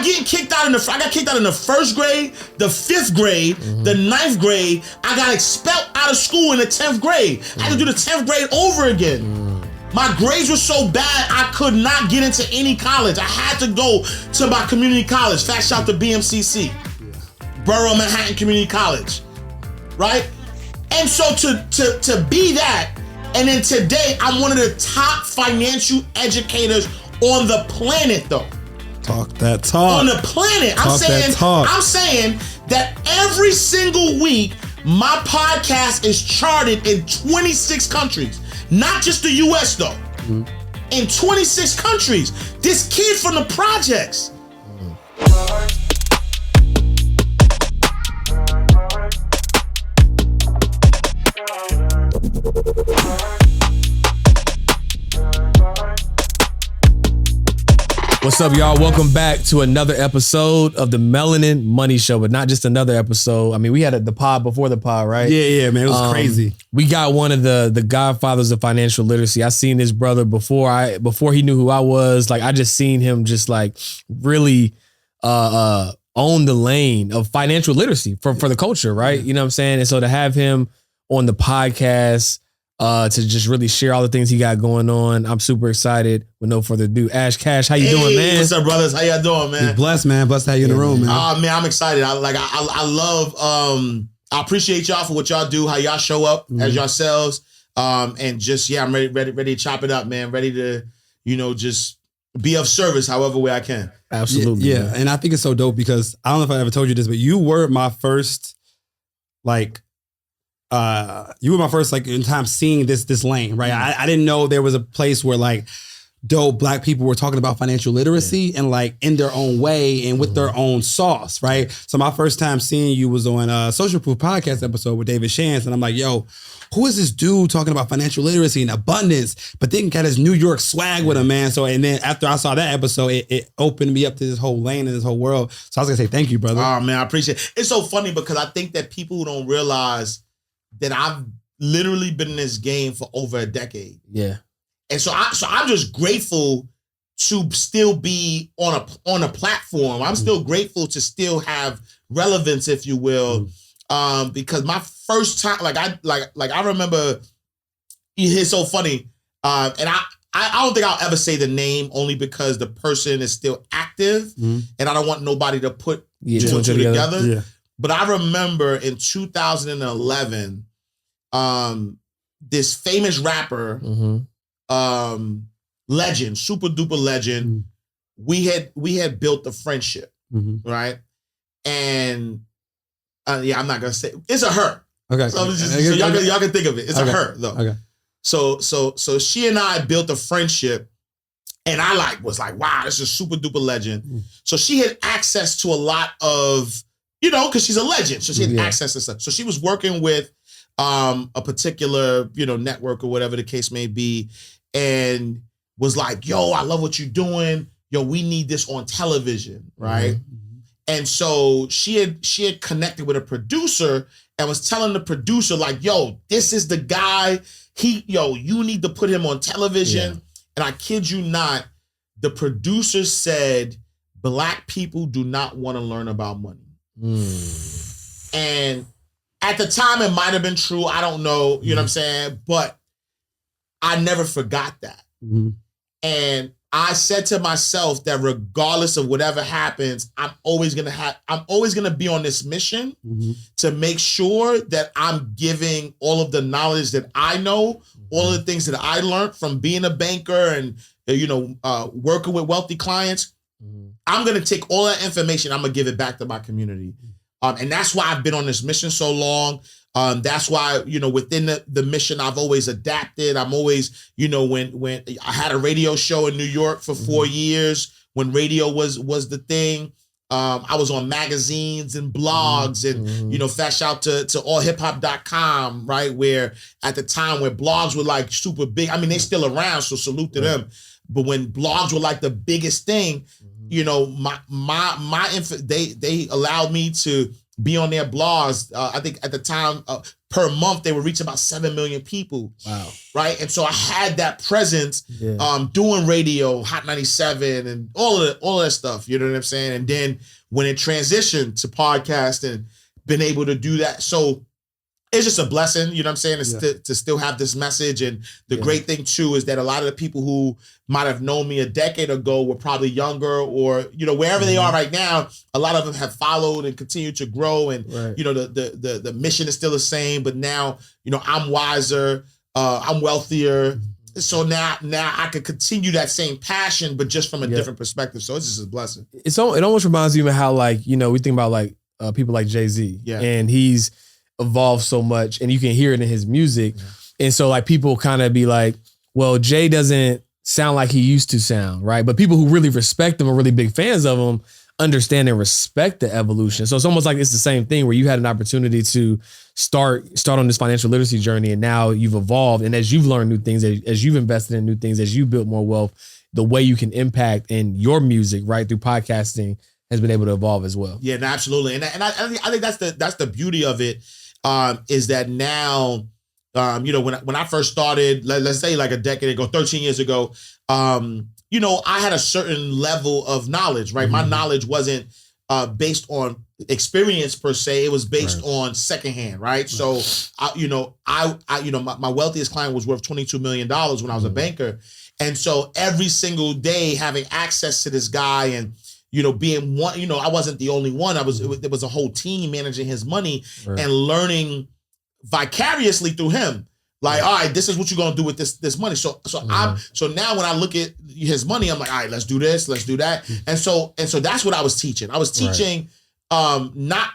getting kicked out I got kicked out in the 1st grade, the 5th grade, the 9th grade. I got expelled out of school in the 10th grade. I had to do the 10th grade over again. My grades were so bad, I could not get into any college. I had to go to my community college. Fast shout to BMCC. Borough Manhattan Community College. Right? And so to be that, and then today, I'm one of the top financial educators on the planet, though. Talk that talk. On the planet. I'm saying that every single week, my podcast is charted in 26 countries. Not just the US, though. In 26 countries. This kid from the projects. What's up, y'all? Welcome back to another episode of the Melanin Money Show, but not just another episode. I mean, we had the pod before the pod, right? Yeah, man. It was crazy. We got one of the godfathers of financial literacy. I seen this brother before he knew who I was. Like, I just seen him just like really own the lane of financial literacy for the culture, right? You know what I'm saying? And so to have him on the podcast, to just really share all the things he got going on, I'm super excited. With no further ado, Ash Cash, how you doing, man? What's up, brothers? How y'all doing, man? You're blessed, man. Blessed to have you in the room, man. Man, I'm excited. I love. I appreciate y'all for what y'all do, how y'all show up as yourselves, and just I'm ready to chop it up, man. Ready to, just be of service, however way I can. Absolutely, yeah. And I think it's so dope because I don't know if I ever told you this, but you were my first, in time seeing this lane, right? I didn't know there was a place where like dope Black people were talking about financial literacy and like in their own way and with their own sauce, right? So my first time seeing you was on a Social Proof podcast episode with David Shantz, and I'm like, yo, who is this dude talking about financial literacy and abundance, but then got his New York swag with him, man? So, and then after I saw that episode, it opened me up to this whole lane and this whole world. So I was gonna say thank you, brother. Oh man, I appreciate it. It's so funny because I think that people who don't realize that I've literally been in this game for over a decade. Yeah. And so I'm just grateful to still be on a platform. I'm still grateful to still have relevance, if you will. Because my first time, I remember, it's so funny. And I don't think I'll ever say the name only because the person is still active and I don't want nobody to put two and two together. Yeah. But I remember in 2011, this famous rapper, legend, super duper legend, we had built a friendship, right? And I'm not gonna say it's a her. Okay. So y'all can think of it. It's a her though. Okay. So she and I built a friendship, and I was like, wow, this is super duper legend. So she had access to a lot of, because she's a legend. So she had access to stuff. So she was working with a particular, network or whatever the case may be, and was like, yo, I love what you're doing. Yo, we need this on television, right? And so she had connected with a producer and was telling the producer, like, yo, this is the guy. You need to put him on television. Yeah. And I kid you not, the producer said, Black people do not want to learn about money. And at the time, it might have been true. I don't know. You know what I'm saying? But I never forgot that. And I said to myself that regardless of whatever happens, I'm always gonna be on this mission to make sure that I'm giving all of the knowledge that I know, all of the things that I learned from being a banker and working with wealthy clients. I'm gonna take all that information. I'm gonna give it back to my community, and that's why I've been on this mission so long. That's why, within the mission, I've always adapted. I'm always, when I had a radio show in New York for 4 years, when radio was the thing, I was on magazines and blogs and, fast shout to allhiphop.com, right? Where at the time where blogs were like super big, I mean, they still around, so salute to them. But when blogs were like the biggest thing, they allowed me to be on their blogs. I think at the time, per month, they were reaching about 7 million people. Wow. Right. And so I had that presence doing radio, Hot 97 and all of that stuff. You know what I'm saying? And then when it transitioned to podcasting, been able to do that. So it's just a blessing, you know what I'm saying, to still have this message. And the great thing too is that a lot of the people who might have known me a decade ago were probably younger, or, you know, wherever they are right now, a lot of them have followed and continued to grow. And, you know, the mission is still the same, but now, you know, I'm wiser, I'm wealthier. So now I could continue that same passion, but just from a different perspective. So it's just a blessing. It almost reminds me of how, like, you know, we think about like people like Jay-Z, and he's evolved so much, and you can hear it in his music. And so like people kind of be like, well, Jay doesn't sound like he used to sound, right? But people who really respect him, are really big fans of him, understand and respect the evolution. So it's almost like it's the same thing where you had an opportunity to start on this financial literacy journey, and now you've evolved. And as you've learned new things, as you've invested in new things, as you built more wealth, the way you can impact in your music, right, through podcasting has been able to evolve as well. Yeah, no, absolutely. And I think that's the beauty of it, is that now, you know, when I first started, let's say like a decade ago, 13 years ago, you know, I had a certain level of knowledge, right? My knowledge wasn't based on experience per se. It was based on secondhand, right? So, my wealthiest client was worth $22 million when I was a banker. And so every single day having access to this guy and, you know, being one, you know, I wasn't the only one. there was a whole team managing his money and learning vicariously through him. Like, all right, this is what you're gonna do with this money. So now when I look at his money, I'm like, all right, let's do this, let's do that. And so that's what I was teaching. I was teaching not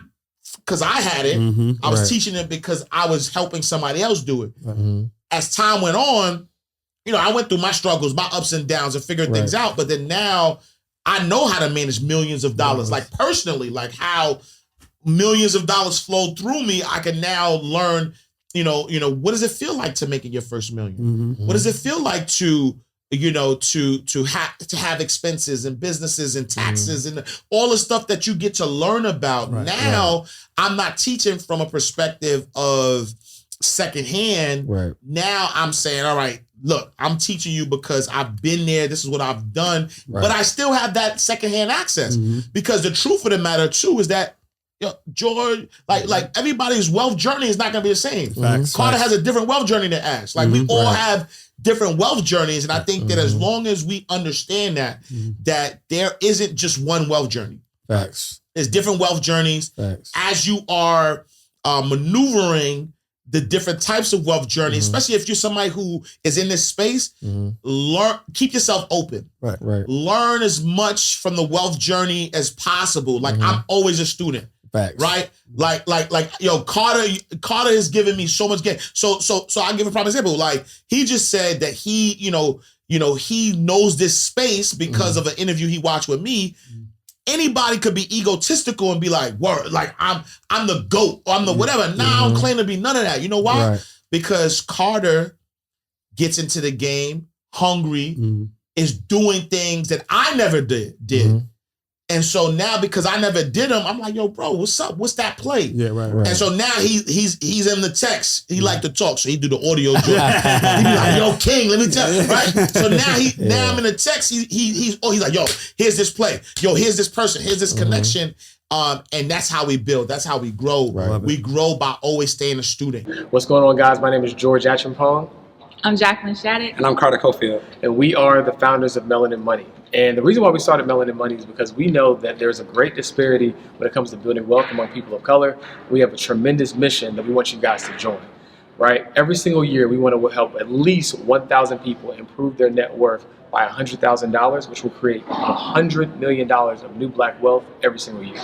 because I had it. I was teaching it because I was helping somebody else do it. As time went on, you know, I went through my struggles, my ups and downs, and figured things out. But then now I know how to manage millions of dollars, like personally, like how millions of dollars flow through me. I can now learn, you know, what does it feel like to making your first million? What does it feel like to, you know, to have expenses and businesses and taxes and all the stuff that you get to learn about. Now I'm not teaching from a perspective of secondhand. Now I'm saying, all right, look, I'm teaching you because I've been there. This is what I've done, but I still have that secondhand access, because the truth of the matter too is that, you know, George, like everybody's wealth journey is not going to be the same. Carter has a different wealth journey than Ash. Like we all have different wealth journeys, and I think that as long as we understand that there isn't just one wealth journey. There's different wealth journeys. As you are maneuvering the different types of wealth journeys, especially if you're somebody who is in this space, keep yourself open. Learn as much from the wealth journey as possible. Like I'm always a student. Right? Like, yo, Carter has given me so much gain. So I'll give a prime example. Like he just said that he, you know, he knows this space because of an interview he watched with me. Anybody could be egotistical and be like, word, like I'm the GOAT or I'm the whatever. Now I don't claim to be none of that. You know why? Because Carter gets into the game hungry, is doing things that I never did. And so now because I never did them, I'm like, yo, bro, what's up? What's that play? And so now he's in the text. He like to talk, so he do the audio joke. He be like, yo, King, let me tell you, right? So now I'm in the text. He's like, yo, here's this play. Yo, here's this person. Here's this connection. And that's how we build. That's how we grow. We grow by always staying a student. What's going on, guys? My name is George Achampong. I'm Jacqueline Shattuck. And I'm Carter Cofield. And we are the founders of Melanin Money. And the reason why we started Melanin Money is because we know that there's a great disparity when it comes to building wealth among people of color. We have a tremendous mission that we want you guys to join, right? Every single year, we want to help at least 1,000 people improve their net worth by $100,000, which will create $100 million of new Black wealth every single year.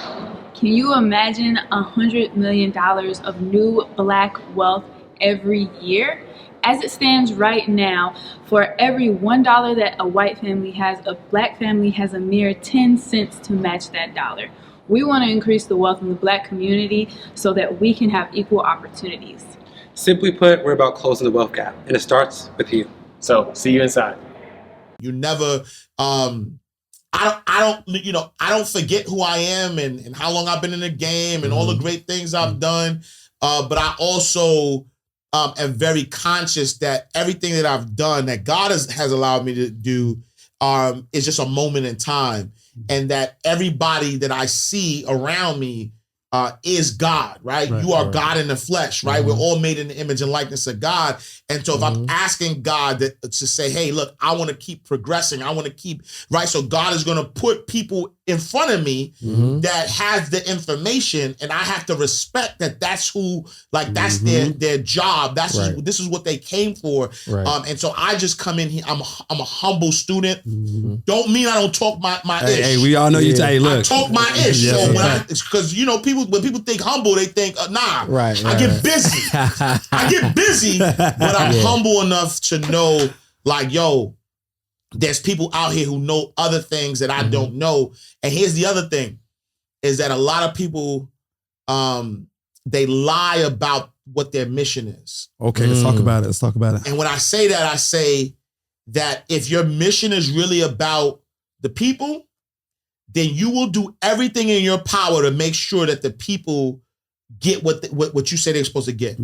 Can you imagine $100 million of new Black wealth every year? As it stands right now, for every $1 that a white family has, a Black family has a mere 10 cents to match that dollar. We want to increase the wealth in the Black community so that we can have equal opportunities. Simply put, we're about closing the wealth gap, and it starts with you. So, see you inside. You never, I I don't forget who I am and how long I've been in the game and all the great things I've done. But I also am very conscious that everything that I've done, that God has allowed me to do, is just a moment in time. And that everybody that I see around me is God, right? You are God in the flesh, right? We're all made in the image and likeness of God. And so if I'm asking God to say, hey, look, I want to keep progressing. I want to keep, right? So God is going to put people in front of me that has the information, and I have to respect that that's who, like, that's their job. This is what they came for. And so I just come in here. I'm a humble student. Don't mean I don't talk my ish. Hey, we all know you. Hey, look, I talk my ish. So because when people think humble, they think I get busy. I get busy, but I'm humble enough to know, like, yo, there's people out here who know other things that I don't know. And here's the other thing, is that a lot of people, they lie about what their mission is. Okay, let's talk about it. And when I say that, I say that if your mission is really about the people, then you will do everything in your power to make sure that the people get what you say they're supposed to get.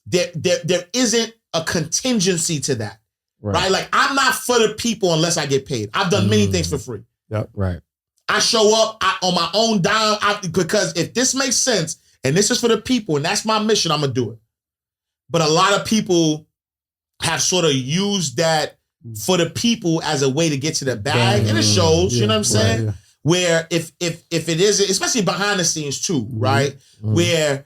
There isn't a contingency to that, right? Like, I'm not for the people unless I get paid. I've done many things for free. Yep. Right. I show up on my own dime because if this makes sense and this is for the people and that's my mission, I'm gonna do it. But a lot of people have sort of used that for the people as a way to get to the bag, and it shows. You know what I'm saying? Right, Where if it is, especially behind the scenes too, right? Where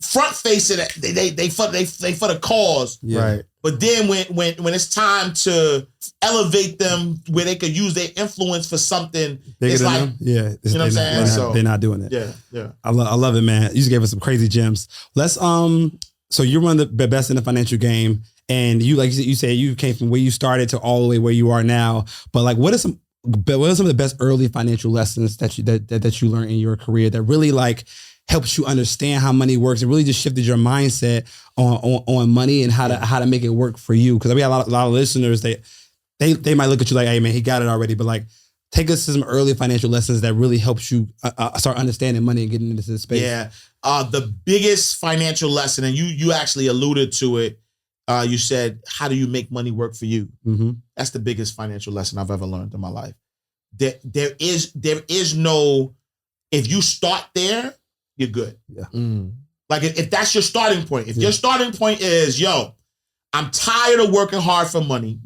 front facing it, they for the cause, right? But then when it's time to elevate them, where they could use their influence for something, it's like, you know what I'm saying? They're not doing it. Yeah. I love it, man. You just gave us some crazy gems. Let's so you're one of the best in the financial game, and you, like you said, you came from where you started to all the way where you are now. But like, what are some of the best early financial lessons that you learned in your career that really like helps you understand how money works and really just shifted your mindset on money and how to make it work for you? Because we have a lot of listeners, they might look at you like, hey man, he got it already, but like, take us to some early financial lessons that really helps you start understanding money and getting into this space. Yeah, the biggest financial lesson, and you actually alluded to it. You said, how do you make money work for you? That's the biggest financial lesson I've ever learned in my life. There is no, if you start there, you're good. Yeah. Like if that's your starting point, if your starting point is, yo, I'm tired of working hard for money.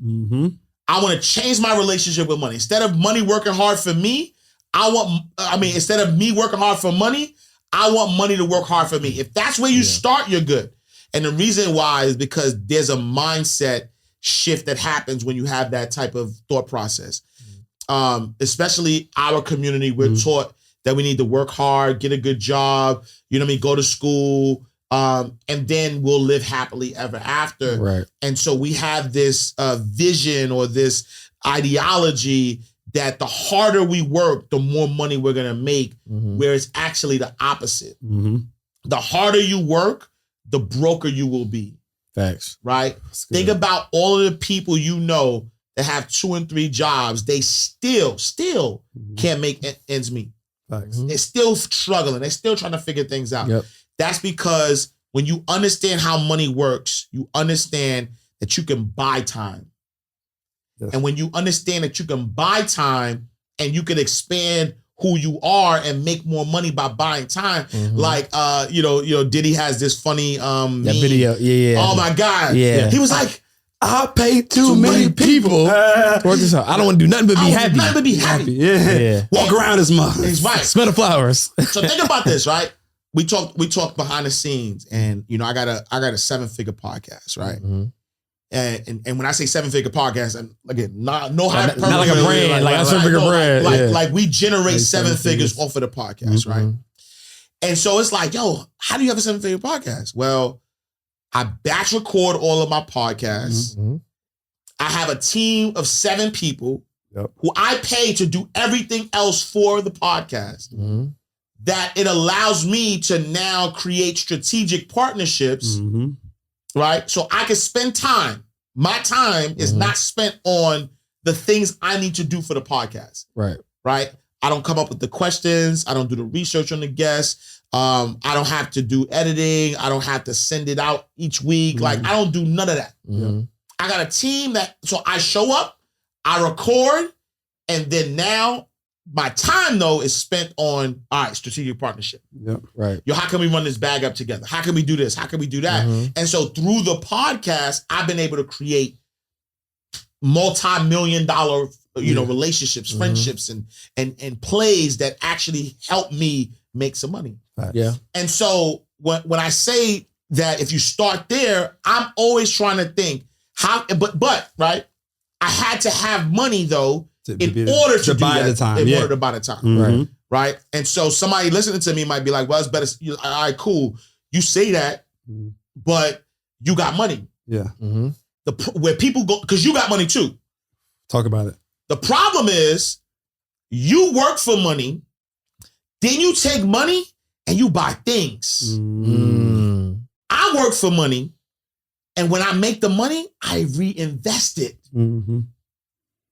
I want to change my relationship with money. Instead of money working hard for me, instead of me working hard for money, I want money to work hard for me. If that's where you start, you're good. And the reason why is because there's a mindset shift that happens when you have that type of thought process. Especially our community, we're taught that we need to work hard, get a good job, you know what I mean, go to school, and then we'll live happily ever after. Right. And so we have this vision or this ideology that the harder we work, the more money we're gonna make, where it's actually the opposite. The harder you work, the broker you will be. Facts. Right? Think about all of the people you know that have 2 and 3 jobs. They still can't make ends meet. Facts. They're still struggling. They're still trying to figure things out. Yep. That's because when you understand how money works, you understand that you can buy time. Yes. And when you understand that you can buy time and you can expand who you are and make more money by buying time, like Diddy has this funny meme. Video, Oh my God. Yeah. He was like, I paid too many people. Work this out. I don't want to do nothing but be happy. Nothing but be happy. Yeah. Walk around his mouth. He's right. Smell the flowers. So think about this, right? We talked behind the scenes, and I got a 7-figure podcast, right? And when I say 7-figure podcast, and again, no hype, not like a brand, like a 7-figure brand. Like we generate 7 figures off of the podcast, right? And so it's like, yo, how do you have a 7-figure podcast? Well, I batch record all of my podcasts. I have a team of 7 people who I pay to do everything else for the podcast. That it allows me to now create strategic partnerships, right? So I can spend time. My time is not spent on the things I need to do for the podcast. Right. right? I don't come up with the questions. I don't do the research on the guests. I don't have to do editing. I don't have to send it out each week. Like, I don't do none of that. I got a team so I show up, I record, and then now my time, though, is spent on, all right, strategic partnership. Yep. Right. Yo, how can we run this bag up together? How can we do this? How can we do that? And so through the podcast, I've been able to create multi-million-dollar, relationships, friendships, and plays that actually help me make some money. Yeah. And so when I say that if you start there, I'm always trying to think but right, I had to have money though in order to buy the time. In order to buy the time. Mm-hmm. Right. And so somebody listening to me might be like, well, it's better. All right, cool. You say that, but you got money. Yeah. Where people go, because you got money too. Talk about it. The problem is you work for money, then you take money and you buy things. I work for money, and when I make the money, I reinvest it.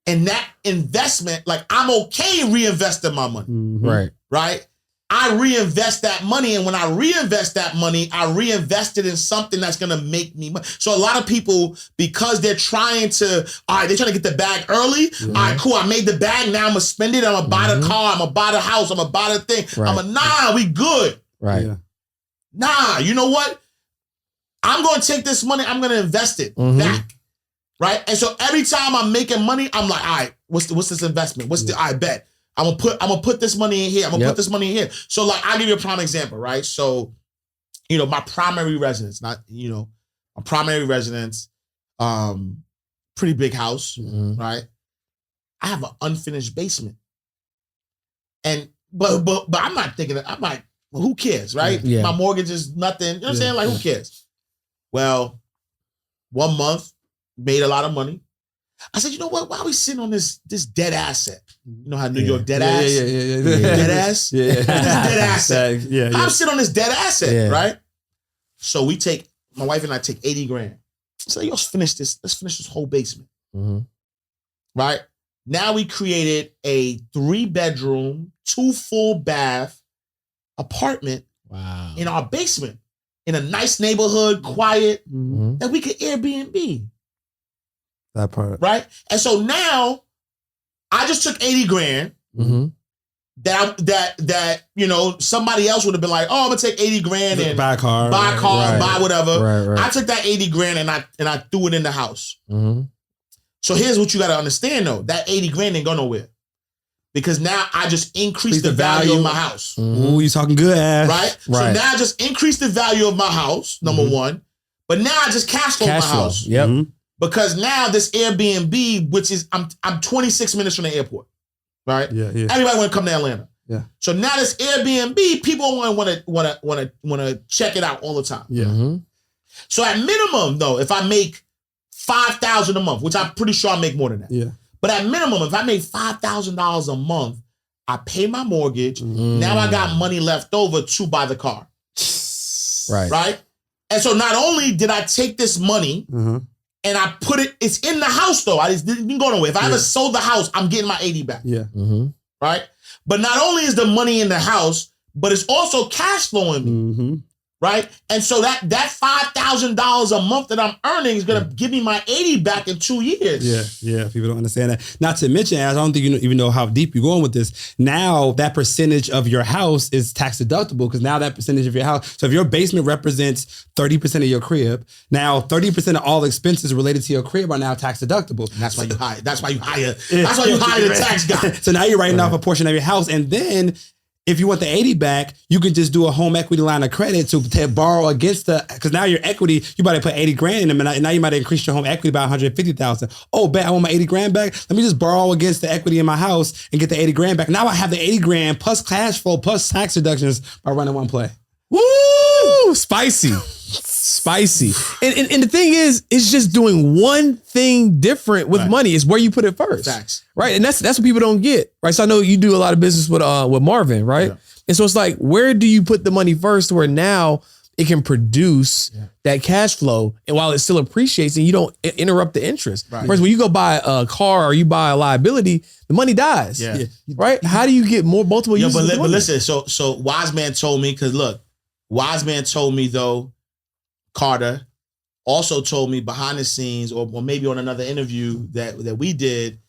And that investment, like, I'm okay reinvesting my money. Right? I reinvest that money, and when I reinvest that money, I reinvest it in something that's gonna make me money. So a lot of people, because they're trying to get the bag early. All right, cool, I made the bag, now I'm gonna spend it, I'm gonna buy the car, I'm gonna buy the house, I'm gonna buy the thing. Nah, we good. Right. Yeah. Nah, you know what? I'm gonna take this money, I'm gonna invest it back. Right? And so every time I'm making money, I'm like, all right, what's this investment? I bet. I'm gonna put this money in here. I'm gonna put this money in here. So, like, I'll give you a prime example, right? So, my primary residence, pretty big house, right? I have an unfinished basement. And but I'm not thinking that, I'm like, well, who cares, right? Yeah. My mortgage is nothing. You know what I'm saying? Like, who cares? Well, 1 month, made a lot of money. I said, you know what? Why are we sitting on this dead asset? You know how New York dead ass? Yeah. Dead ass? Yeah. This dead asset. Yeah. I'm sitting on this dead asset, right? So my wife and I take 80 grand. So let's finish this whole basement. Right? Now we created a 3-bedroom, 2 full bath apartment in our basement in a nice neighborhood, quiet, that we could Airbnb. That part. Right? And so now I just took 80 grand that somebody else would have been like, oh, I'm gonna take 80 grand and buy a car, buy whatever. Right. I took that 80 grand and I threw it in the house. So here's what you gotta understand though. That 80 grand ain't go nowhere. Because now I just increased the value of my house. Ooh, you talking good ass. Right? So now I just increased the value of my house, number one. But now I just cash flow my house. Yep. Because now this Airbnb, which is I'm 26 minutes from the airport, right? Yeah. Everybody want to come to Atlanta. Yeah. So now this Airbnb, people want to check it out all the time. Yeah. So at minimum, though, if I make $5,000 a month, which I'm pretty sure I make more than that. Yeah. But at minimum, if I make $5,000 a month, I pay my mortgage. Now I got money left over to buy the car. Right. And so not only did I take this money. And I put it's in the house though. I just didn't go nowhere. If I ever sold the house, I'm getting my 80 back. Yeah. Right? But not only is the money in the house, but it's also cash flowing me. Right? And so that $5,000 a month that I'm earning is gonna give me my 80 back in 2 years. Yeah. People don't understand that. Not to mention, I don't think you even know how deep you're going with this. Now that percentage of your house is tax deductible because now that percentage of your house. So if your basement represents 30% of your crib, now 30% of all expenses related to your crib are now tax deductible. And that's why you hire. That's why you hire the tax guy. So now you're writing off a portion of your house, and then. If you want the 80 back, you can just do a home equity line of credit to borrow against because now your equity, you might have put 80 grand in them, and now you might increase your home equity by 150,000. Oh, bet I want my 80 grand back. Let me just borrow against the equity in my house and get the 80 grand back. Now I have the 80 grand plus cash flow plus tax deductions by running one play. Woo! Spicy. And the thing is, it's just doing one thing different with money. Is where you put it first. Facts. Right. And that's what people don't get. Right. So I know you do a lot of business with Marvin, right? Yeah. And so it's like, where do you put the money first where now it can produce that cash flow, and while it still appreciates, and you don't interrupt the interest. Right. Whereas when you go buy a car or you buy a liability, the money dies. Yeah. Right? How do you get more multiple uses? But of the money? listen, so Wise Man told me, because look, Wise Man told me though, Carter also told me behind the scenes, or maybe on another interview that we did,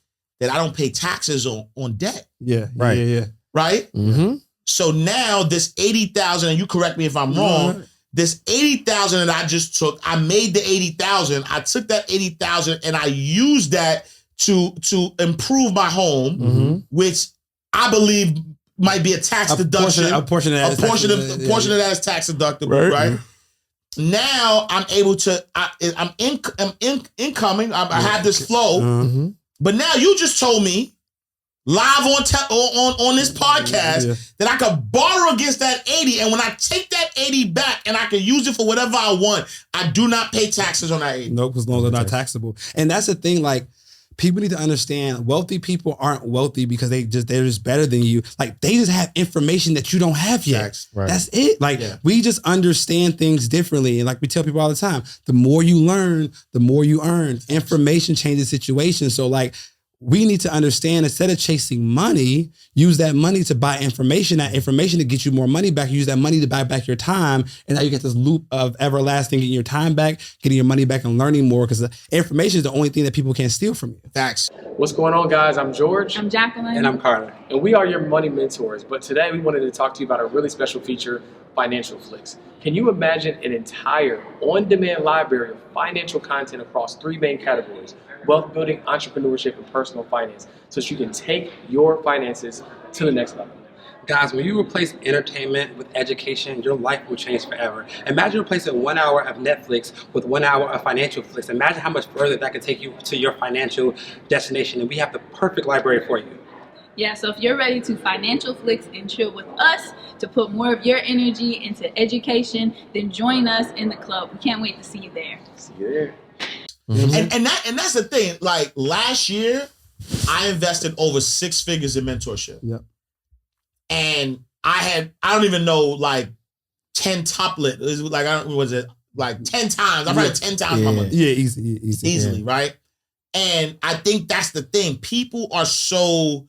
that I don't pay taxes on debt. Yeah. Right. Yeah. Right? Mm-hmm. So now this 80,000, and you correct me if I'm wrong, this 80,000 that I just took, I made the 80,000. I took that 80,000 and I used that to improve my home, which I believe might be a tax deduction. A portion of that is tax deductible, right? Now I'm able to. I'm incoming. I have this flow, but now you just told me live on this podcast that I could borrow against that 80, and when I take that 80 back and I can use it for whatever I want, I do not pay taxes on that 80. Nope, as long as they're not taxable. And that's the thing, like, people need to understand wealthy people aren't wealthy because they're just better than you. Like, they just have information that you don't have yet. Right. That's it. Like, we just understand things differently. And like we tell people all the time, the more you learn, the more you earn. Information changes situations. So like, we need to understand, instead of chasing money, use that money to buy information, that information to get you more money back. Use that money to buy back your time. And now you get this loop of everlasting, getting your time back, getting your money back, and learning more, because the information is the only thing that people can't steal from you. Facts. What's going on, guys? I'm George. I'm Jacqueline. And I'm Carter. And we are your money mentors. But today we wanted to talk to you about a really special feature, Financial Flicks. Can you imagine an entire on-demand library of financial content across 3 main categories: wealth building, entrepreneurship, and personal finance, so that you can take your finances to the next level? Guys, when you replace entertainment with education, your life will change forever. Imagine replacing 1 hour of Netflix with 1 hour of Financial Flicks. Imagine how much further that could take you to your financial destination. And we have the perfect library for you. Yeah, so if you're ready to financial flicks and chill with us to put more of your energy into education, then join us in the club. We can't wait to see you there. See you there. And that's the thing. Like, last year, I invested over 6 figures in mentorship. Yep. And I don't even know, like 10 toplet. It was like, was it like 10 times? I've read 10 times my money. Yeah, easily, right? And I think that's the thing. People are so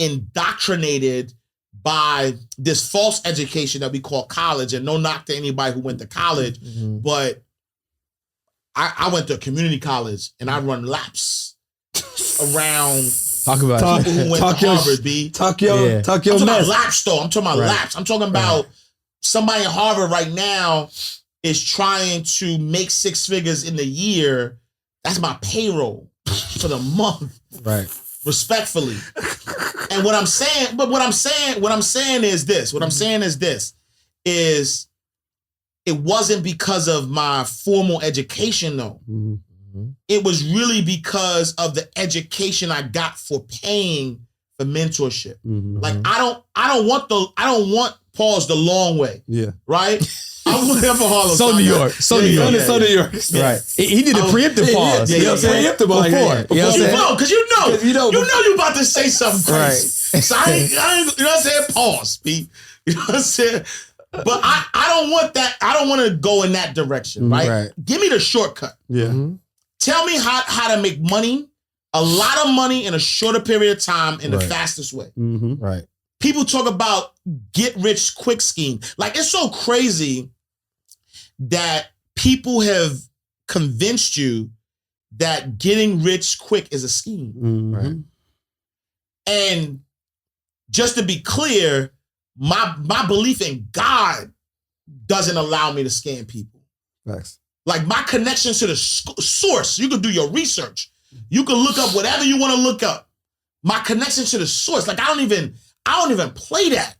indoctrinated by this false education that we call college, and no knock to anybody who went to college, but I went to a community college and I run laps around Talk about people who went to Harvard, B. Talk your I'm talking about mess. laps, though. I'm talking about laps. I'm talking about somebody in Harvard right now is trying to make 6 figures in the year. That's my payroll for the month. Right. Respectfully. And what I'm saying is this. It wasn't because of my formal education, though. It was really because of the education I got for paying for mentorship. Like, I don't want pause the long way. Yeah. Right? I went there for Harlem. So New York. So New York. So New York. Right. He did a preemptive pause. Yeah, You know what I'm saying? preemptive Before. like that. You know what I'm saying? Because you about to say something crazy. Right. So I ain't, you know what I'm saying? Pause, Pete. You know what I'm saying? But I don't want that. I don't want to go in that direction, right? Give me the shortcut. Yeah. Tell me how to make money, a lot of money in a shorter period of time in the fastest way. Right. People talk about get rich quick scheme. Like, it's so crazy that people have convinced you that getting rich quick is a scheme. Right. And just to be clear, my belief in God doesn't allow me to scam people. Facts. Like, my connections to the source, you can do your research. You can look up whatever you want to look up. My connection to the source, like, I don't even play that.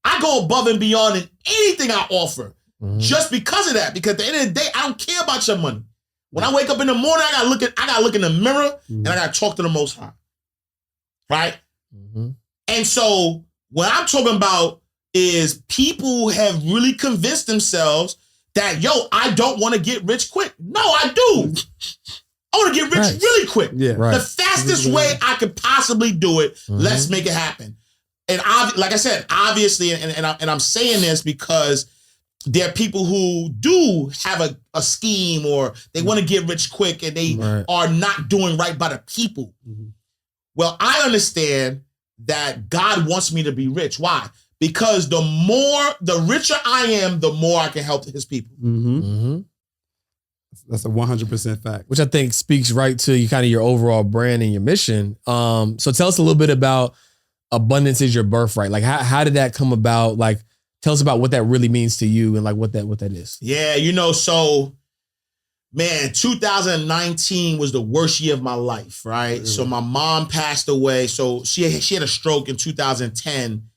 I go above and beyond in anything I offer just because of that. Because at the end of the day, I don't care about your money. When I wake up in the morning, I gotta look in the mirror and I gotta talk to the Most High. Right? And so what I'm talking about is people have really convinced themselves that, I don't want to get rich quick. No, I do. I want to get rich really quick. Yeah. Right. The fastest way I could possibly do it, let's make it happen. And like I said, obviously, and I'm saying this because there are people who do have a scheme or they want to get rich quick and they are not doing right by the people. Mm-hmm. Well, I understand that God wants me to be rich. Why? Because the richer I am, the more I can help his people. Mm-hmm. Mm-hmm. That's a 100% fact. Which I think speaks right to you, kind of your overall brand and your mission. So tell us a little bit about abundance is your birthright. Like how did that come about? Like tell us about what that really means to you and like what that is. Yeah, so man, 2019 was the worst year of my life, right? Mm-hmm. So my mom passed away. So she had a stroke in 2010,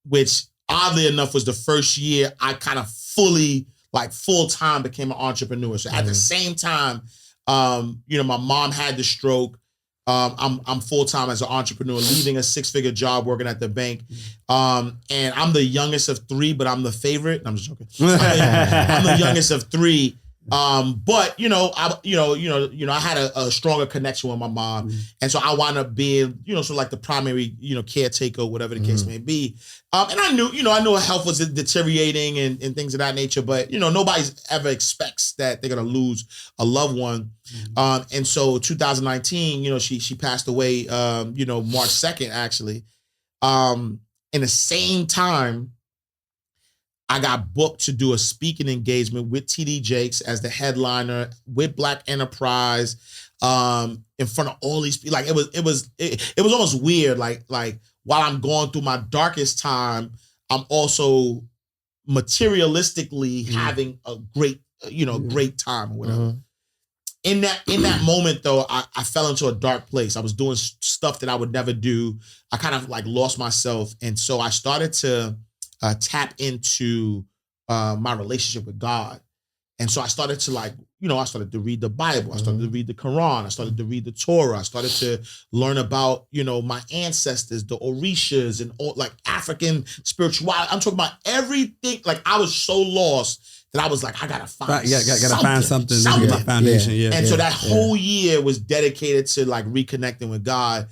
which oddly enough was the first year I kind of fully, like full-time became an entrepreneur. So at the same time, my mom had the stroke. I'm full-time as an entrepreneur, leaving a 6-figure job, working at the bank. And I'm the youngest of 3, but I'm the favorite. I'm just joking. I'm the youngest of 3. But I had a stronger connection with my mom. And so I wound up being, so like the primary, caretaker, whatever the case may be. And I knew her health was deteriorating and things of that nature, but nobody's ever expects that they're going to lose a loved one. And so 2019, she passed away, March 2nd, actually. In the same time, I got booked to do a speaking engagement with TD Jakes as the headliner with Black Enterprise, in front of all these people. Like it was almost weird. Like while I'm going through my darkest time, I'm also materialistically having a great, great time or whatever. In that moment though, I fell into a dark place. I was doing stuff that I would never do. I kind of like lost myself. And so I started to tap into my relationship with God. And so I started to I started to read the Bible. I started to read the Quran. I started to read the Torah. I started to learn about, my ancestors, the Orishas and all like African spirituality. I'm talking about everything. Like I was so lost that I was like, I gotta find something. My foundation. Yeah. And so that whole year was dedicated to like reconnecting with God.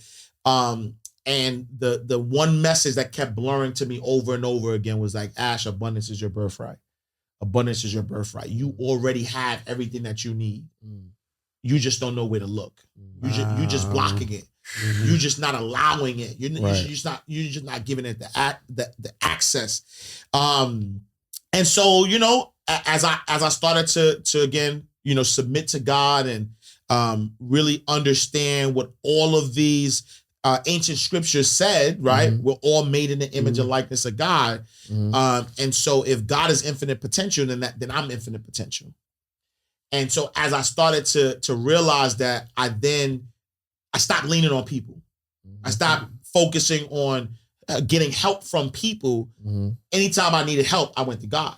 And the one message that kept blurring to me over and over again was like, Ash, abundance is your birthright. Abundance is your birthright. You already have everything that you need. You just don't know where to look. You just blocking it. You're just not allowing it. You're just not giving it the access. And so, as I started to again, submit to God and really understand what all of these ancient scriptures said, right? We're all made in the image and likeness of God. And so if God is infinite potential, then I'm infinite potential. And so as I started to realize that, I stopped leaning on people. I stopped focusing on getting help from people. Anytime I needed help, I went to God.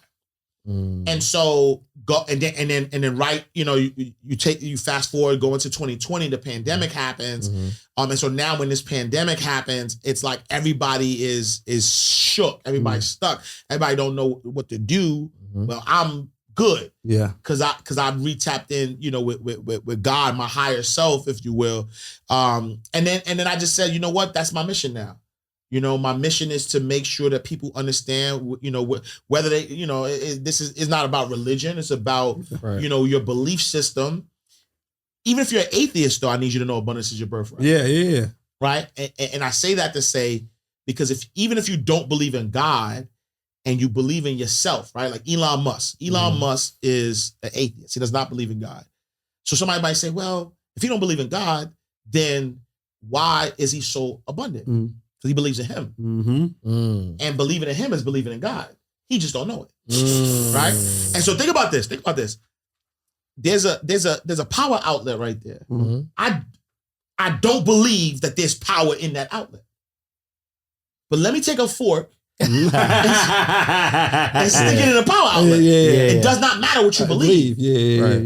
And so right, you fast forward, go into 2020, the pandemic happens. And so now when this pandemic happens, it's like everybody is shook. Everybody's stuck. Everybody don't know what to do. Well, I'm good. Yeah. Cause I re-tapped in, with God, my higher self, if you will. And then I just said, you know what, that's my mission now. My mission is to make sure that people understand, whether they, this is not about religion. It's about, your belief system. Even if you're an atheist, though, I need you to know abundance is your birthright. Yeah. Right. And I say that to say, because even if you don't believe in God and you believe in yourself, right? Like Elon Musk is an atheist. He does not believe in God. So somebody might say, well, if he don't believe in God, then why is he so abundant? Because he believes in him. And believing in him is believing in God. He just don't know it. Right? And so think about this. There's a power outlet right there. I don't believe that there's power in that outlet. But let me take a fork and stick it in a power outlet. It does not matter what you believe.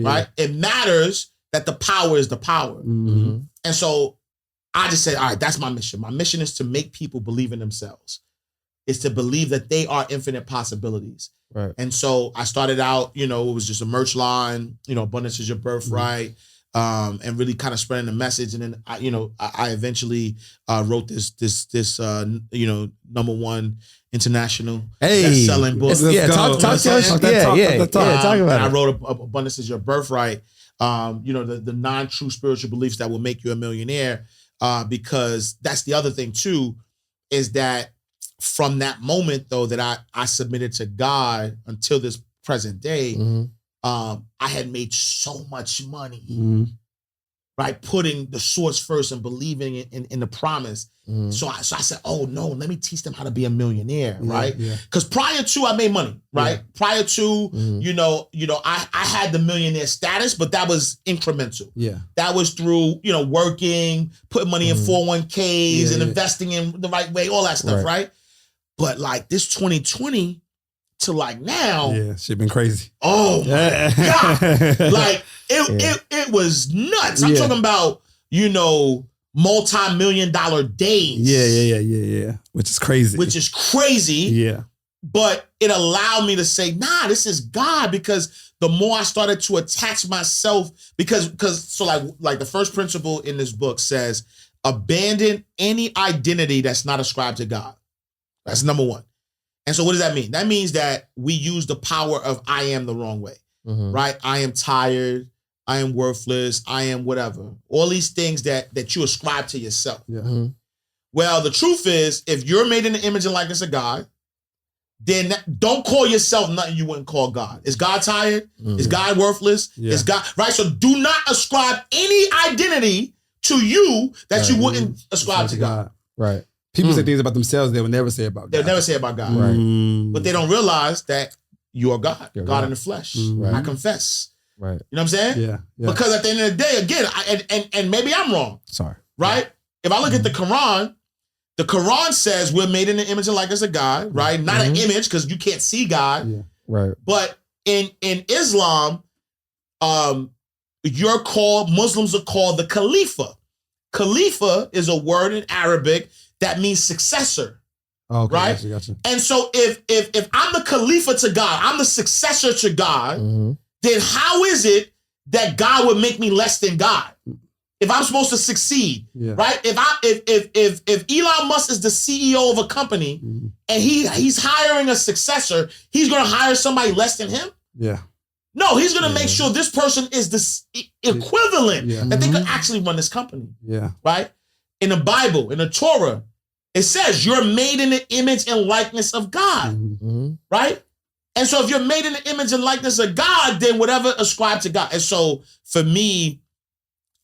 Right? It matters that the power is the power. And so I just said, all right, that's my mission. My mission is to make people believe in themselves. It's to believe that they are infinite possibilities. Right. And so I started out, it was just a merch line, abundance is your birthright. and really kind of spreading the message. And then I eventually wrote this #1 international best-selling book. Talk about it. I wrote Abundance Is Your Birthright. The 9 true spiritual beliefs that will make you a millionaire. Because that's the other thing too, is that from that moment though that I submitted to God until this present day, I had made so much money, right? Putting the source first and believing in the promise. So I said, oh no, let me teach them how to be a millionaire, right? Because prior to I made money, right? Prior to, I had the millionaire status, but that was incremental. That was through, working, putting money in 401ks and investing in the right way, all that stuff, right? But like this 2020 to like now, shit been crazy. Oh my God. Like it was nuts. I'm talking about, multi-million-dollar days. Yeah. Which is crazy. Yeah. But it allowed me to say, nah, this is God, because the more I started to attach myself, because like the first principle in this book says, abandon any identity that's not ascribed to God. That's number 1. And so what does that mean? That means that we use the power of I am the wrong way, right? I am tired. I am worthless. I am whatever. All these things that you ascribe to yourself. Well, the truth is, if you're made in the image and likeness of God, then don't call yourself nothing you wouldn't call God. Is God tired? Is God worthless? Is God, right? So do not ascribe any identity to you that you wouldn't ascribe to God. Right. People say things about themselves they will never say about God. They'll never say about God. Right. But they don't realize that you are God. You're God God. in the flesh. Right. I confess. Right. You know what I'm saying? Yeah. Because at the end of the day, again, and maybe I'm wrong. Sorry. Right? If I look at the Quran says we're made in the image and likeness of God, right? Not an image, because you can't see God. Yeah. Right. But in Islam, Muslims are called the Khalifa. Khalifa is a word in Arabic that means successor. Okay, right? Gotcha. And so if I'm the Khalifa to God, I'm the successor to God, then how is it that God would make me less than God? If I'm supposed to succeed, right? If Elon Musk is the CEO of a company and he's hiring a successor, he's going to hire somebody less than him? Yeah. No, he's going to make sure this person is the equivalent that they could actually run this company. Yeah. Right? In the Bible, in the Torah, it says you're made in the image and likeness of God. Right? And so if you're made in the image and likeness of God, then whatever ascribed to God. And so for me,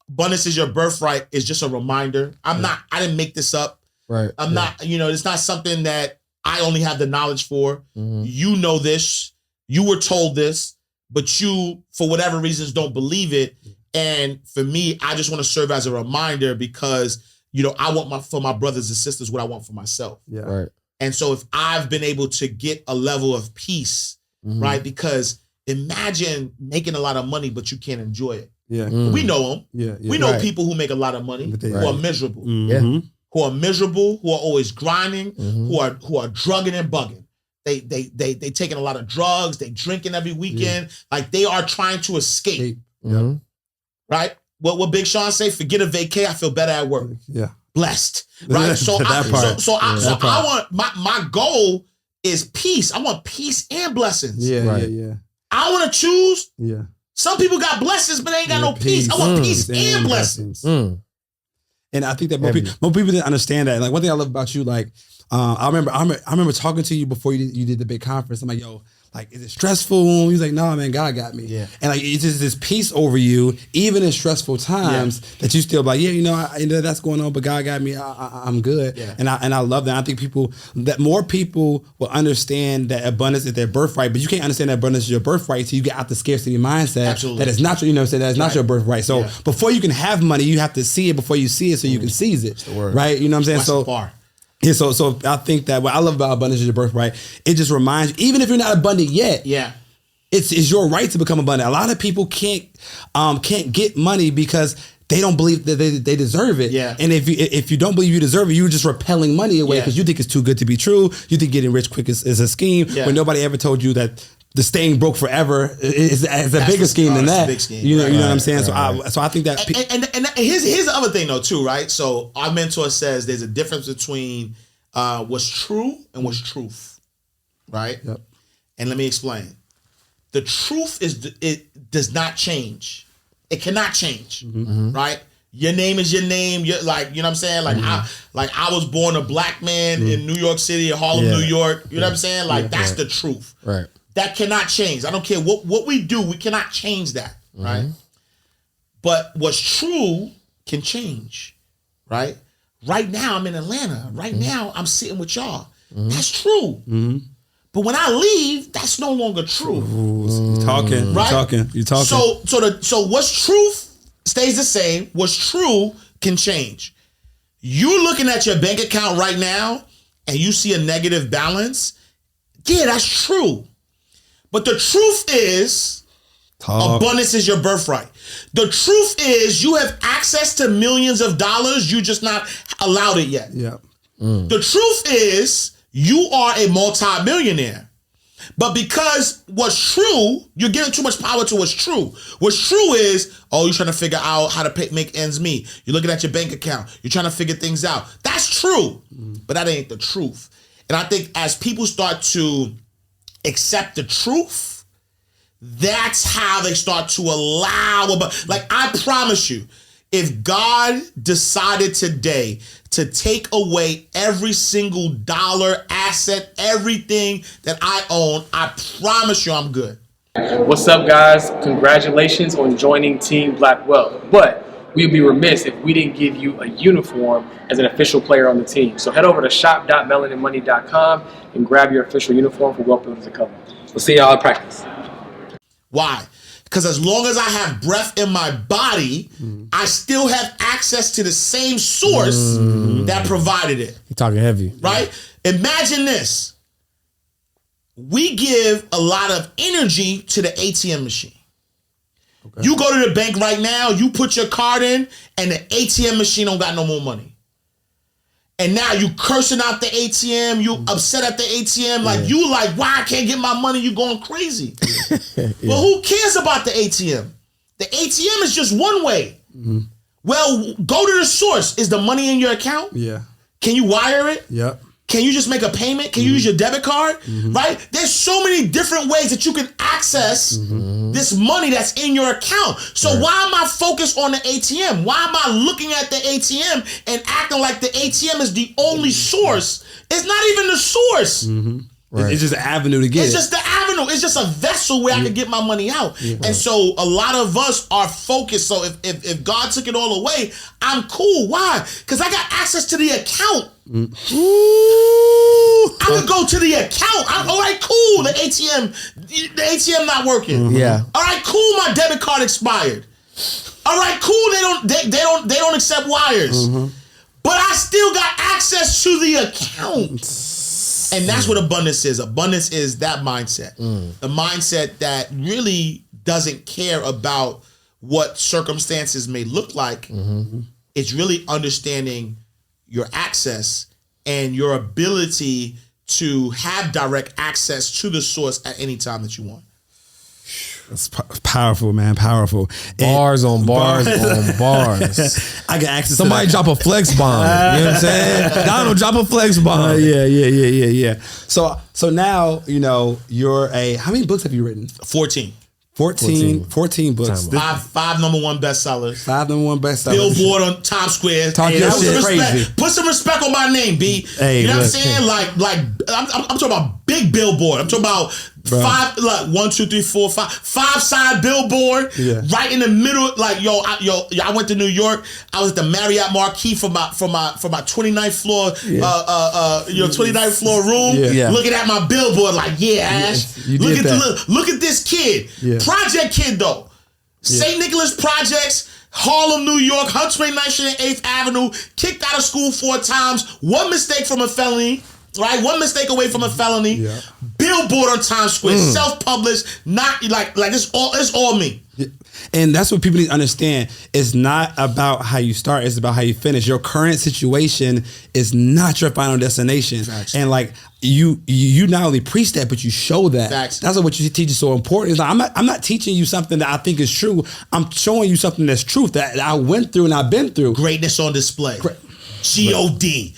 Abundance Is Your Birthright is just a reminder. I didn't make this up. Right. I'm not, it's not something that I only have the knowledge for. You know this. You were told this, but you, for whatever reasons, don't believe it. And for me, I just want to serve as a reminder because, I want for my brothers and sisters what I want for myself. Yeah. Right. And so if I've been able to get a level of peace, right? Because imagine making a lot of money, but you can't enjoy it. Yeah. We know them. Yeah. We know people who make a lot of money who are miserable. Who are miserable, who are always grinding, who are drugging and bugging. They taking a lot of drugs, they drinking every weekend. Like they are trying to escape. Right? What Big Sean say? Forget a vacay, I feel better at work. Yeah. Blessed. Right? So I want my goal is peace. I want peace and blessings. Yeah. I want to choose. Yeah. Some people got blessings, but they ain't got no peace. I want peace and blessings. And I think that more people didn't understand that. Like one thing I love about you, like I remember talking to you before you did the big conference. I'm like, yo, like, is it stressful? He's like, no, man, God got me. Yeah. And like, it's just this peace over you, even in stressful times, that you still like, that's going on, but God got me. I'm good. Yeah. And I love that. I think more people will understand that abundance is their birthright, but you can't understand that abundance is your birthright until you get out the scarcity mindset. Absolutely. That it's not, that it's not your birthright. So before you can have money, you have to see it before you see it, so you can seize it. Right? You know what I'm saying? Yeah, so I think that what I love about abundance is your birthright. It just reminds you, even if you're not abundant yet, it's your right to become abundant. A lot of people can't get money because they don't believe that they deserve it. Yeah. And if you don't believe you deserve it, you're just repelling money away because you think it's too good to be true. You think getting rich quick is a scheme when nobody ever told you that the staying broke forever is a bigger scheme than that. Scheme. You know what I'm saying? So I think that. And here's the other thing though too, right? So our mentor says there's a difference between what's true and what's truth, right? Yep. And let me explain. The truth it does not change. It cannot change, right? Your name is your name. You're like, you know what I'm saying? Like I was born a black man in New York City, Harlem, New York. You know what I'm saying? Like that's the truth. Right. That cannot change. I don't care what we do. We cannot change that, right? But what's true can change, right? Right now I'm in Atlanta. Right now I'm sitting with y'all. That's true. But when I leave, that's no longer true. You're talking, right? You're talking. So what's truth stays the same. What's true can change. You're looking at your bank account right now and you see a negative balance. Yeah, that's true. But the truth is, abundance is your birthright. The truth is, you have access to millions of dollars. You just not allowed it yet. Yeah. The truth is, you are a multi-millionaire. But because what's true, you're giving too much power to what's true. What's true is, you're trying to figure out how to make ends meet. You're looking at your bank account. You're trying to figure things out. That's true. But that ain't the truth. And I think as people start to accept the truth, that's how they start to allow. Like I promise you, if God decided today to take away every single dollar, asset, everything that I own, I promise you I'm good. What's up, guys? Congratulations on joining Team Black Wealth. But we'd be remiss if we didn't give you a uniform as an official player on the team. So head over to shop.melaninmoney.com and grab your official uniform for Wealth Builders of Color. We'll see y'all at practice. Why? Because as long as I have breath in my body, I still have access to the same source that provided it. You're talking heavy. Right? Imagine this. We give a lot of energy to the ATM machine. Okay. You go to the bank right now, you put your card in, and the ATM machine don't got no more money. And now you cursing out the ATM, you upset at the ATM, like you like, why I can't get my money, you going crazy. Well, who cares about the ATM? The ATM is just one way. Well, go to the source. Is the money in your account? Yeah. Can you wire it? Yep. Can you just make a payment? Can you use your debit card? Right? There's so many different ways that you can access this money that's in your account. So why am I focused on the ATM? Why am I looking at the ATM and acting like the ATM is the only source? It's not even the source. It's just an avenue to get It's just the avenue. It's just a vessel where I can get my money out. And so a lot of us are focused. So if God took it all away, I'm cool. Why? Because I got access to the account. I could go to the account. All right, cool. The ATM not working. Yeah. All right, cool. My debit card expired. All right, cool. They don't accept wires. But I still got access to the account. And that's what abundance is. Abundance is that mindset. The mindset that really doesn't care about what circumstances may look like. It's really understanding your access and your ability to have direct access to the source at any time that you want. That's powerful, man. Powerful. Bars on bars on bars. I got access. Somebody to drop a flex bomb. You know what I'm saying? Donald, drop a flex bomb. Yeah. So now, you're how many books have you written? 14 books. Five number one bestsellers. 5 number one bestsellers. Billboard on Times Square. Talk your shit crazy. Put some respect on my name, B. Hey, you know look, what I'm saying? Like I'm talking about big billboard. I'm talking about five side billboard right in the middle. Like I went to New York. I was at the Marriott Marquis for my 29th floor 29th floor room, looking at my billboard like, Ash, look at this kid. Project kid though. St. Nicholas Projects, Harlem, New York, Hunts Way, 9th and 8th Avenue, kicked out of school 4 times, one mistake from a felony, right? One mistake away from a felony. Billboard on Times Square, self-published, not like it's all me. And that's what people need to understand. It's not about how you start, it's about how you finish. Your current situation is not your final destination. Facts. And like you not only preach that, but you show that. Facts. That's what you teach is so important. It's like, I'm not teaching you something that I think is true. I'm showing you something that's truth that I went through and I've been through. Greatness on display. G-O-D.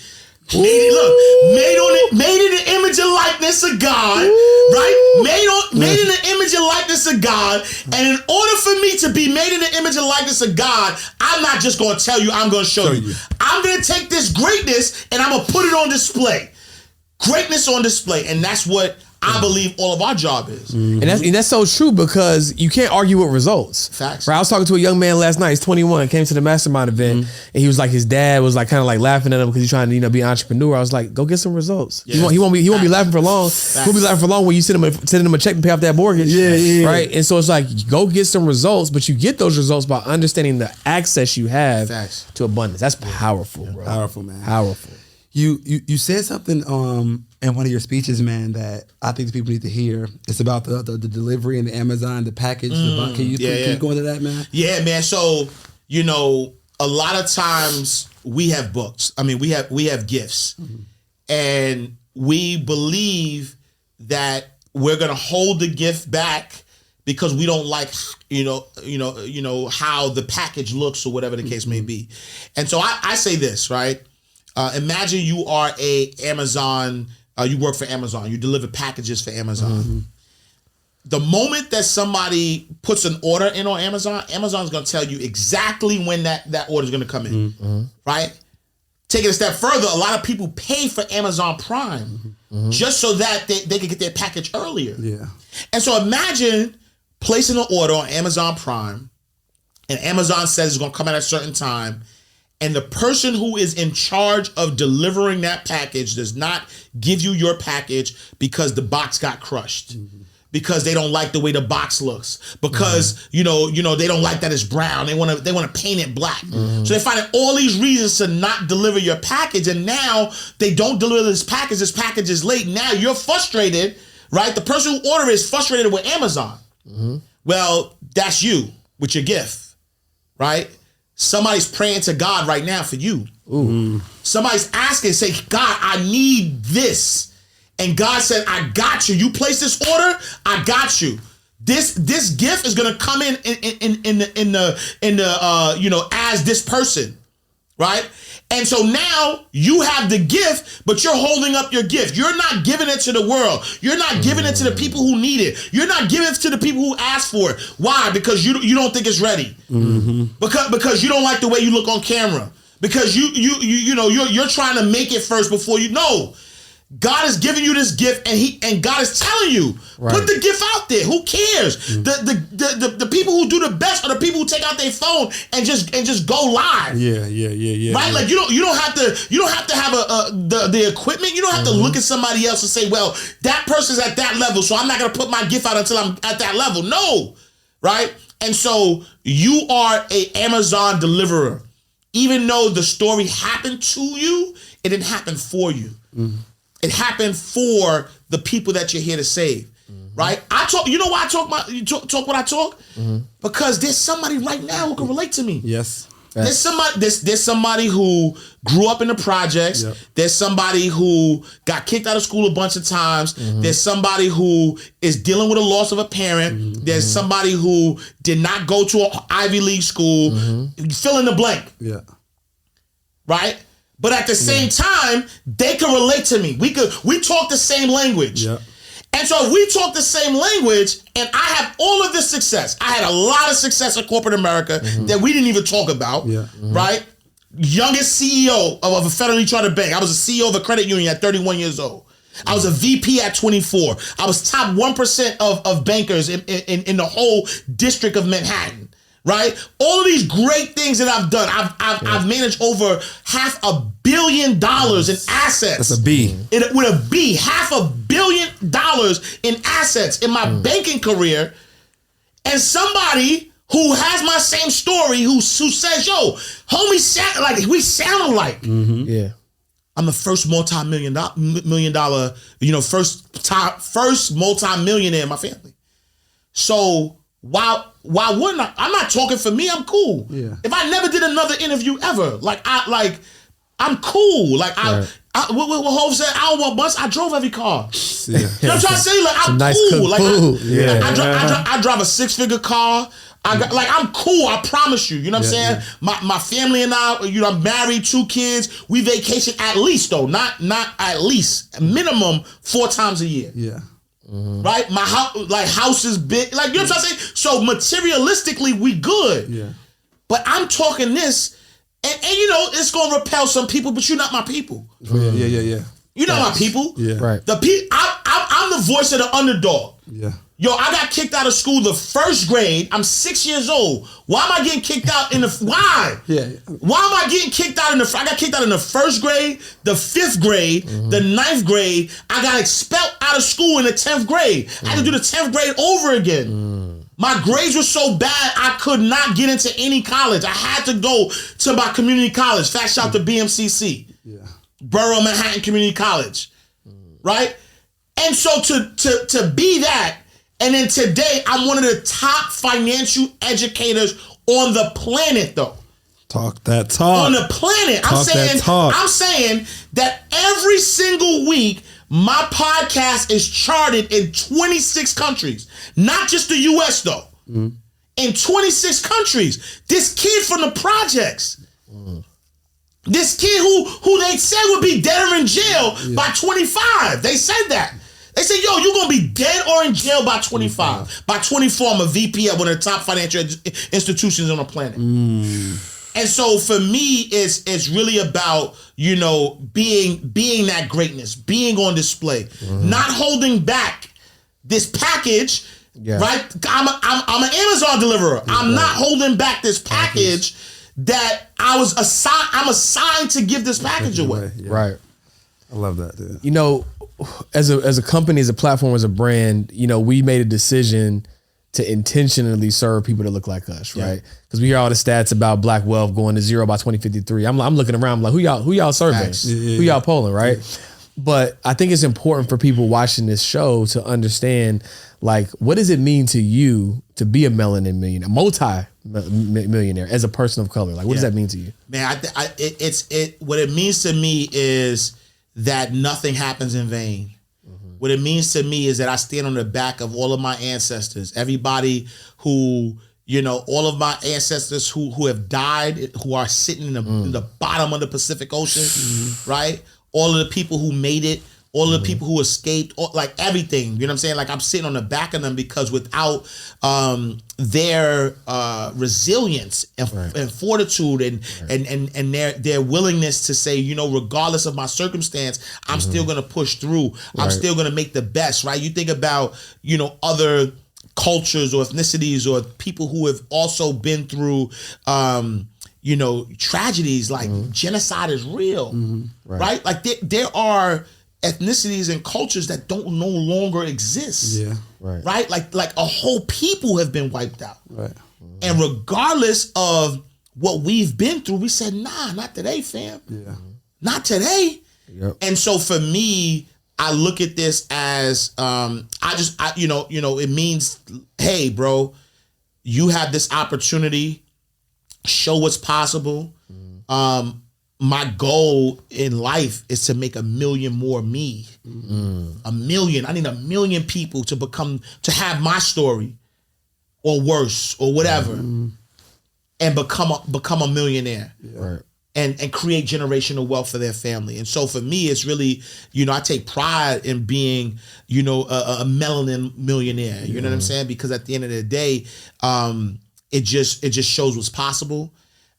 Made in the image and likeness of God, right? Made in the image and likeness of God. And in order for me to be made in the image and likeness of God, I'm not just going to tell you, I'm going to show you. I'm going to take this greatness and I'm going to put it on display. Greatness on display. And that's what I believe all of our job is. And that's so true because you can't argue with results. Facts. Right? I was talking to a young man last night. He's 21. Came to the mastermind event, and he was like, his dad was like kind of like laughing at him because he's trying to be an entrepreneur. I was like, go get some results. Yeah. He won't be laughing for long. He won't be laughing for long when you send him a check to pay off that mortgage. Yeah. Right. And so it's like, go get some results, but you get those results by understanding the access you have to abundance. That's powerful, bro. Powerful, man. Powerful. You said something in one of your speeches, man, that I think the people need to hear. It's about the delivery and the Amazon, the package, the bun. Can you go into that, man? Yeah, man. So, a lot of times we have books. I mean, we have gifts. And we believe that we're gonna hold the gift back because we don't like, how the package looks or whatever the case may be. And so I say this, right? Imagine you are you work for Amazon, you deliver packages for Amazon. The moment that somebody puts an order in on Amazon, Amazon's gonna tell you exactly when that order is gonna come in, right? Take it a step further, a lot of people pay for Amazon Prime just so that they can get their package earlier. Yeah. And so imagine placing an order on Amazon Prime and Amazon says it's gonna come at a certain time, and the person who is in charge of delivering that package does not give you your package because the box got crushed, because they don't like the way the box looks, because they don't like that it's brown. They want to paint it black. So they find all these reasons to not deliver your package, and now they don't deliver this package. This package is late. Now you're frustrated, right? The person who ordered it is frustrated with Amazon. Well, that's you with your gift, right? Somebody's praying to God right now for you. Somebody's asking, say, God, I need this. And God said, I got you. You place this order, I got you. This gift is gonna come in as this person, right? And so now you have the gift, but you're holding up your gift. You're not giving it to the world. You're not giving it to the people who need it. You're not giving it to the people who ask for it. Why? Because you don't think it's ready. Because you don't like the way you look on camera. Because you're trying to make it first before you know. God is giving you this gift, and God is telling you, put the gift out there. Who cares? The people who do the best are the people who take out their phone and just go live. Yeah. Right? Like you don't have to have the equipment. You don't have to look at somebody else and say, well, that person's at that level, so I'm not gonna put my gift out until I'm at that level. No, right? And so you are a Amazon deliverer. Even though the story happened to you, it didn't happen for you. It happened for the people that you're here to save, right? I talk. You know why I talk what I talk? Because there's somebody right now who can relate to me. Yes. There's somebody who grew up in the projects. Yep. There's somebody who got kicked out of school a bunch of times. There's somebody who is dealing with a loss of a parent. There's somebody who did not go to an Ivy League school. Fill in the blank. Yeah. Right? But at the same time, they can relate to me. We talk the same language. Yep. And so if we talk the same language, and I have all of this success, I had a lot of success in corporate America that we didn't even talk about, right? Youngest CEO of a federally chartered bank. I was a CEO of a credit union at 31 years old. I was a VP at 24. I was top 1% of bankers in the whole district of Manhattan. Right? All of these great things that I've done. I've managed over $500 million in assets. That's a B. With a B, $500 million in assets in my banking career. And somebody who has my same story, who says, yo, homie, we sound alike. Yeah. I'm the first multi-million dollar, first multi-millionaire in my family. So why wouldn't I? I'm not talking for me. I'm cool. Yeah. If I never did another interview ever, I'm cool. Like what Hov said, I don't want bus. I drove every car. Yeah. You know what I'm trying to say? Like I'm nice cool. Like food. I drive a 6-figure car. I'm cool. I promise you. You know what I'm saying? My family and I, I'm married, 2 kids. We vacation at least though, not at least, minimum 4 times a year. Yeah. Right? My house is big. Like, you know what I'm saying? So materialistically, we good. Yeah. But I'm talking this, and it's gonna repel some people, but you're not my people. Yeah. You're not my people. Yeah. Right. I'm the voice of the underdog. Yeah. Yo, I got kicked out of school the 1st grade. I'm 6 years old. Why am I getting kicked out in the why? Yeah. Why am I getting kicked out I got kicked out in the 1st grade, the 5th grade, the 9th grade. I got expelled out of school in the 10th grade. I had to do the 10th grade over again. My grades were so bad I could not get into any college. I had to go to my community college. Fat shout to BMCC. Yeah. Borough Manhattan Community College. Right? And so to be that, and then today, I'm one of the top financial educators on the planet, though. Talk that talk. On the planet. I'm saying that every single week, my podcast is charted in 26 countries. Not just the US, though. In 26 countries. This kid from the projects. This kid who they said would be dead or in jail by 25. They said that. They said, yo, you're going to be dead or in jail by 25. By 24, I'm a VP at one of the top financial institutions on the planet. And so for me, it's really about, being that greatness, being on display, not holding back this package, right? I'm an Amazon deliverer. I'm not holding back this package that I'm assigned to give this package away. Right. I love that, dude. As a company, as a platform, as a brand, we made a decision to intentionally serve people that look like us, right? Because we hear all the stats about black wealth going to 0 by 2053. I'm looking around, I'm like, who y'all serving? Who y'all polling, right? But I think it's important for people watching this show to understand, like, what does it mean to you to be a melanin millionaire, multi-millionaire as a person of color? Like, what does that mean to you? Man, what it means to me is that nothing happens in vain. What it means to me is that I stand on the back of all of my ancestors, everybody who, all of my ancestors who have died, who are sitting in the bottom of the Pacific Ocean, right? All of the people who made it, all of the people who escaped, like everything, you know what I'm saying? Like I'm sitting on the back of them because without their resilience and fortitude and their willingness to say, regardless of my circumstance, I'm still going to push through. I'm still going to make the best, right? You think about, other cultures or ethnicities or people who have also been through, tragedies like genocide is real, right? Like there are ethnicities and cultures that don't no longer exist. Yeah. Right? Like a whole people have been wiped out. Right. And regardless of what we've been through, we said, nah, not today, fam. Yeah. Not today. Yep. And so for me, I look at this as it means, hey, bro, you have this opportunity, show what's possible. My goal in life is to make 1 million more me. 1 million. I need 1 million people to have my story or worse or whatever and become a millionaire. Right. And create generational wealth for their family. And so for me, it's really, I take pride in being, a melanin millionaire. You know what I'm saying? Because at the end of the day, it just shows what's possible.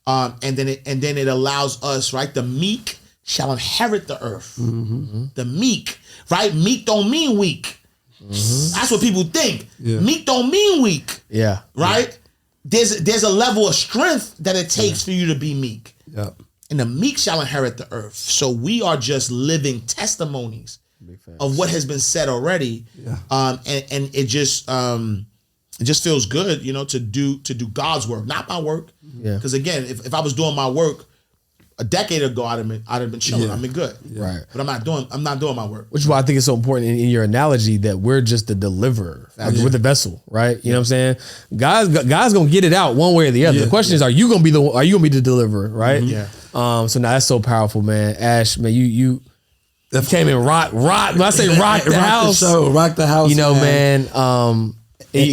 And then it allows us, right? The meek shall inherit the earth. The meek, right? Meek don't mean weak. That's what people think. Yeah. Meek don't mean weak. Yeah. Right? There's a level of strength that it takes for you to be meek. Yep. And the meek shall inherit the earth. So we are just living testimonies of what has been said already. Yeah. And it just feels good, to do God's work, not my work. Yeah. Because again, if I was doing my work, a decade ago, I'd have been chilling. I've been good. Right. But I'm not doing my work. Which is why I think it's so important in your analogy that we're just the deliverer. Like we're the vessel, right? You know what I'm saying? God's gonna get it out one way or the other. The question is, are you gonna be the deliverer, right? Yeah. So now that's so powerful, man. Ash, man, you came in rock. When I say rock the house, rock the house. You know, man.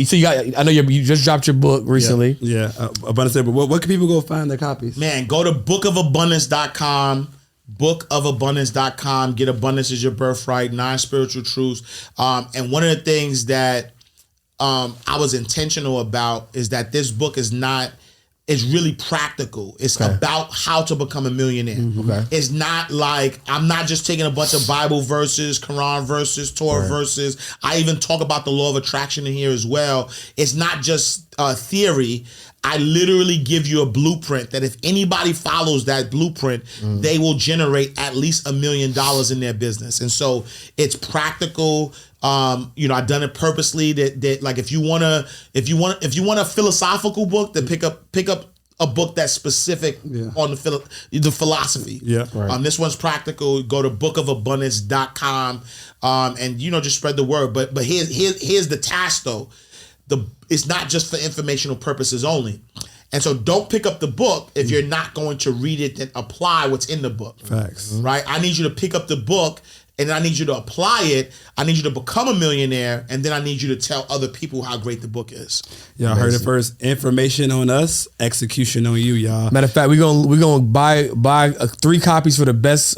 So I know you just dropped your book recently. Yeah. Abundance. But what can people go find their copies? Man, go to bookofabundance.com. Bookofabundance.com. Get Abundance Is Your Birthright. 9 Spiritual Truths. And one of the things that I was intentional about is that this book is really practical. It's about how to become a millionaire. It's not like, I'm not just taking a bunch of Bible verses, Quran verses, Torah verses. I even talk about the law of attraction in here as well. It's not just theory. I literally give you a blueprint that if anybody follows that blueprint, they will generate at least $1 million in their business. And so it's practical. I've done it purposely that like if you want a philosophical book, to pick up a book that's specific on the philosophy. Yeah. Right. This one's practical. Go to bookofabundance.com and just spread the word. But here's the task though. It's not just for informational purposes only. And so don't pick up the book if you're not going to read it and apply what's in the book. Facts. Right? I need you to pick up the book and I need you to apply it. I need you to become a millionaire, and then I need you to tell other people how great the book is. Y'all heard it first. Information on us, execution on you, y'all. Matter of fact, we're gonna buy 3 copies for the best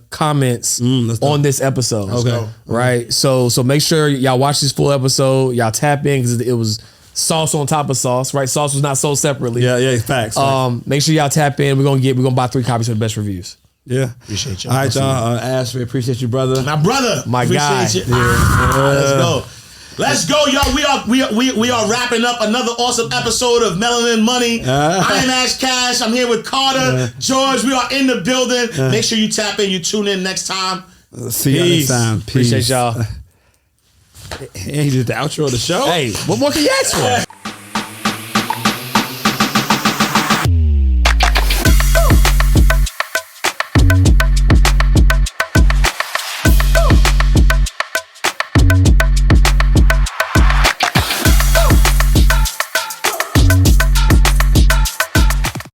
comments on this episode. Okay. Right. So make sure y'all watch this full episode. Y'all tap in because it was sauce on top of sauce. Right. Sauce was not sold separately. Yeah. Facts. Make sure y'all tap in. We're gonna buy 3 copies for the best reviews. Yeah. Appreciate y'all. All right, y'all. Ash, we appreciate you, brother. My brother. My guy. Appreciate you. Let's go, y'all. We are wrapping up another awesome episode of Melanin Money. I am Ash Cash. I'm here with Carter, George. We are in the building. Make sure you tap in. You tune in next time. See you next time. Peace. Appreciate y'all. He did the outro of the show. Hey, what more can you ask for?